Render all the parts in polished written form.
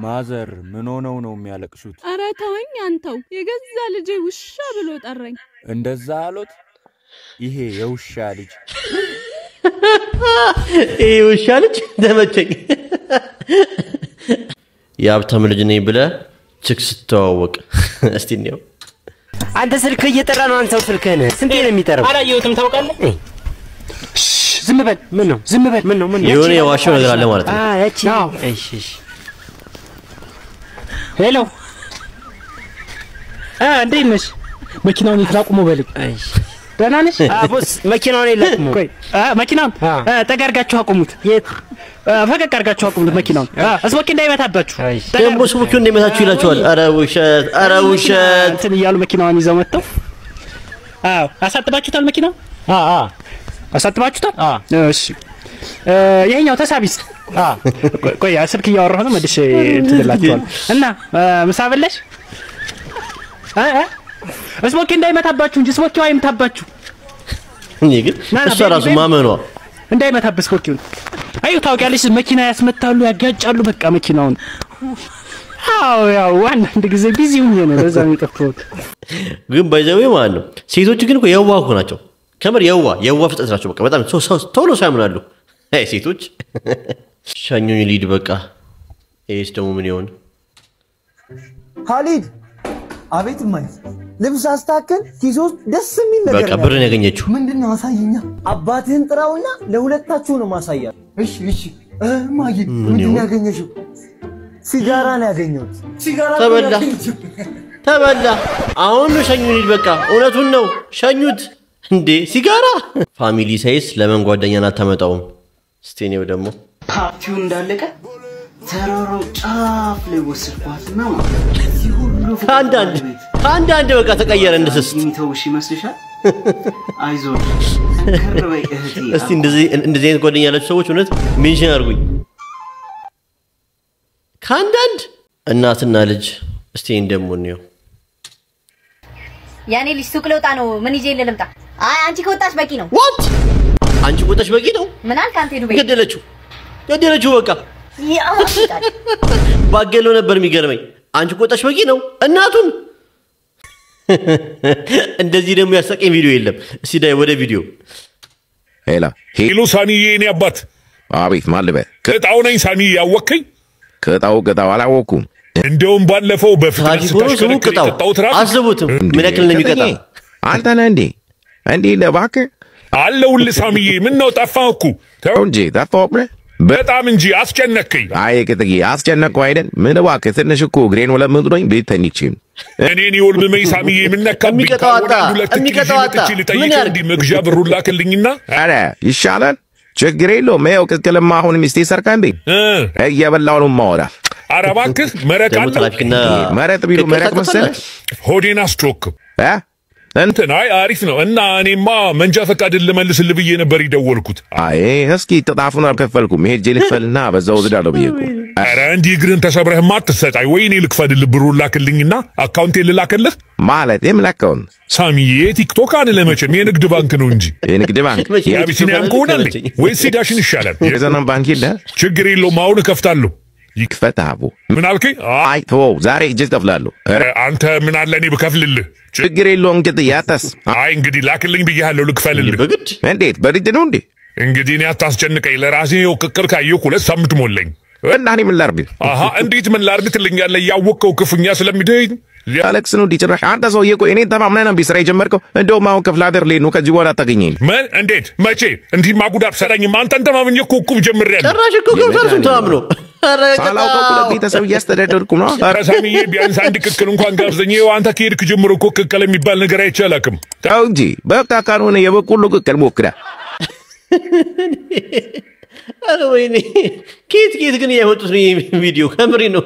ማዘር ምን ሆነው ነው የሚያለቅሱት? አረ ተወኝ አንተው የገዛ ልጄ ውሻ ብሎ ጠራኝ። እንደዛ አሉት? ይሄ የውሻ ልጅ ይሄ ውሻ ልጅ ተመቸኝ። የሀብታም ልጅ ነኝ ብለህ ችክ ስትተዋወቅ እስቲ ነው አንተ ስልክ እየጠራ ነው አንተው ስልክህን ስንቴ ነው የሚጠራው? አላየሁትም ታውቃለህ? ዝም በል ምን ነው ዝም በል ምን ነው የሆነ የዋሸው ነገር አለ ማለት ነው። ያቺ እሺ ሄሎ እንዴት ነሽ? መኪናውን ይትራቁሞ በልኝ። እሺ ደህና ነሽ? ቦስ መኪናውን ይለቅሙ። ቆይ መኪናውን ተጋርጋችሁ አቁሙት። የት ፈቀቅ አርጋችሁ አቁሙት መኪናውን። እስሞኪ እንዳይመታባችሁ። ደሞ ስሙኪው እንደሚመታችሁ ይላችኋል። ኧረ ውሸት እንትን እያሉ መኪናውን ይዘው መጥተው አሳጥባችሁታል መኪናው? አሳጥባችሁታል? እሺ ይሄኛው ተሳቢስ? ቆይ ስልክ እያወራሁ ነው መልሼ ትደላችኋል። እና ምሳ በለሽ? እስሞኪ እንዳይመታባችሁ እንጂ እስሞኪው አይመታባችሁ። እኔ ግን እሷ ራሱ ማመኗ እንዳይመታብስ እስሞኪው አዩ ታውቂያለሽ መኪና ያስመታሉ ያጋጫሉ በቃ መኪናውን። ያው አንድ ጊዜ ቢዚ ሆኜ ነው ለዛ ነው የጠፋሁት። ግን ባይዘው ማለት ነው ሴቶች ግን እኮ የዋህ እኮ ናቸው። ከመር የዋህ ፍጥረት ናቸው። በቃ በጣም ቶሎ ሳይምናሉ። አይ ሴቶች ሻኙኝ ሊድ በቃ ኤስ ደግሞ ምን ይሆን? ኻሊድ አቤት ማይ ልብስ አስተካከል ኪሶስ ደስ የሚል ነገር በቃ ብርን ያገኘችው ምንድነው? አሳየኛ። አባትህን ጥራውና ለሁለታችሁ ነው ማሳያ። እሺ ማይ ምንድነው ያገኘሽው? ሲጋራ ነው ያገኘሁት። ሲጋራ ተበላ። አሁን ነው ሻኙኝ ሊድ በቃ እውነቱን ነው ሻኙት እንዴ ሲጋራ። ፋሚሊ ሳይስ ለምን ጓደኛና አታመጣውም? ስቴኔው ደግሞ ፓርቲው እንዳለቀ ተራሮ ጫፍ ላይ ወስድኳትና እዚህ ሁሉ አንዳንድ በቃ ተቀየረ እንደስስ የሚተውሽ ይመስልሻል? አይዞሽ ጠንከር በይ እህቴ። እስቲ እንደዚህ አይነት ጓደኛ ያላችሁ ሰዎች እውነት ሜንሽን አድርጉኝ። ከአንዳንድ እናትና ልጅ እስቲ እንደምን ነው ያኔ ልጅ ሱቅ ለውጣ ነው ምን ይዤ ልምጣ? አይ አንቺ ከወጣሽ በቂ ነው። ዋት አንቺ ከወጣሽ በቂ ነው? ምን አልክ አንተ? ዱቤ ገደለችው በቃ ባገሎ ነበር የሚገርመኝ። አንቺ ከወጣሽ በቂ ነው እናቱን። እንደዚህ ደግሞ ያሳቀኝ ቪዲዮ የለም። እስቲ ዳይ ወደ ቪዲዮ ሄሎ ሳሚዬ የኔ አባት። አቤት ማልበ ቅጣው ነኝ ሳሚዬ ያወከኝ? ቅጣው አላወኩም። እንደውም ባለፈው በፍጥነት ስታሽከረክር የጠጣሁት ራሱ አስቡትም ምን ያክል ነው የሚቀጣ። አንተ ነህ እንዴ ለባክህ አለሁልህ ሳሚዬ። ምን ነው ጠፋህ እኮ? ተው እንጂ ጠፋሁብህ በጣም እንጂ አስጨነቅከኝ። አይ ቅጥዬ አስጨነቅኩ አይደል? ምን እባክህ ትንሽ እኮ እግሬን ወለምጡኝ ቤት ተኝቼም እኔን ይወልብመኝ ሳሚዬ ምን ነካብኝ? የሚቀጣዋጣ ምን ያርግ? መግዣ ብሩን ላክልኝና ኧረ ይሻላል ችግር የለውም። ይኸው ቅቅልማ አሁን ሚስቴ ሰርቃንብኝ እየበላሁ ነው የማወራ። ኧረ እባክህ መረቅ አለው። መረጥ ቢሉ መረቅ መሰለህ ሆዴን አስጮክ እንትን አይ አሪፍ ነው። እና እኔማ መንጃ ፈቃድ ልመልስልህ ብዬ ነበር ይደወልኩት። አይ እስኪ ተጣፉን አልከፈልኩም ሄጄ ልክፈልና በዛው ዝዳለው ብዬ እኮ። ኧረ እንዲህ እግርህን ተሰብረህማ አትሰጣይ። ወይ እኔ ልክፈልልህ ብሩን ላክልኝና አካውንቴን ልላክልህ። ማለት የምላከውን ሳሚዬ ቲክቶክ አንልህ መቼም የንግድ ባንክ ነው እንጂ። የንግድ ባንክ የአቢሲኒያን ከሆነ ወይስ ዳሽን ይሻላል? የዘመን ባንክ የለ? ችግር የለውም አሁን እከፍታለሁ። ይክፈት አቡ። ምን አልከኝ? አይ ተወው ዛሬ እጅ እከፍላለሁ። አንተ ምን አለ እኔ ብከፍልልህ? ችግር የለውም እንግዲህ ያታስ። አይ እንግዲህ ላክልኝ ብዬሃለሁ ልክፈልልህ። በግድ እንዴት በግድ ነው እንዴ? እንግዲህ እኔ አታስጨንቀኝ። ለራሴ ይኸው ቅቅር ካየሁ 2 ሳምንት ሞላኝ። እና እኔ ምን ላድርግ? እንዴት ምን ላድርግ ትለኛለህ? ያወቅኸው ክፉኛ ስለሚደኝ ያለቅስ ነው ዲጭራሽ። አንተ ሰውዬ እኮ እኔን ተማምነህ ነው ስራ የጀመርከው። እንደውም አሁን ክፍለ ሀገር ልሄድ ነው ከዚህ በኋላ አታገኘኝም። ምን? እንዴት? መቼ? እንዲህ ማጉዳት ሰራኝም አንተን ተማምኜ እኮ እቁብ ጀምሬያለሁ። ጭራሽ እኮ ገብተህ ተማምኖ ሳላውቀው እኮ ቤተሰብ እያስተዳደርኩ ነው። ኧረ ሳሚዬ ቢያንስ አንድ ቅቅል እንኳን ጋብዘኝ። ይኸው አንተ ከሄድክ ጀምሮ እኮ ቅቅል የሚባል ነገር አይቼ አላውቅም። ተው እንጂ በቃ ካልሆነ የበቆሎ ቅቅል ሞክራ። ኧረ ወይኔ ኬት ግን ያመጡት ነው ይሄ ቪዲዮ ከምሬ ነው።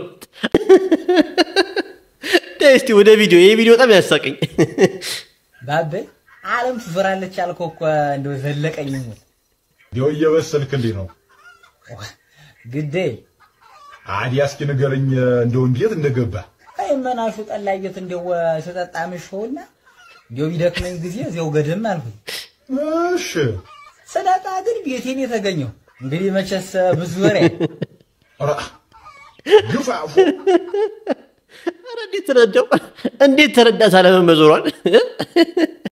እስቲ ወደ ቪዲዮ ይሄ ቪዲዮ በጣም ያሳቀኝ። ባቤ ዓለም ትፈራለች አልከው እኮ እንደው ዘለቀኝ ነው ዲው እየበሰልክ እንዴ ነው ግዴ አዲያ እስኪ ንገረኝ እንደው እንዴት እንደገባ። አይ መናሹ ጠላየት እንደው ተጠጣ ምሽውና እንደው ቢደክመኝ ጊዜ እዚያው ገደም አልኩኝ። እሺ ሰላጣ ግን ቤቴን የተገኘው እንግዲህ መቸስ ብዙ ወሬ ግፋፉ እንዴት ተረዳው? እንዴት ተረዳ ሳለመን መዞሯል?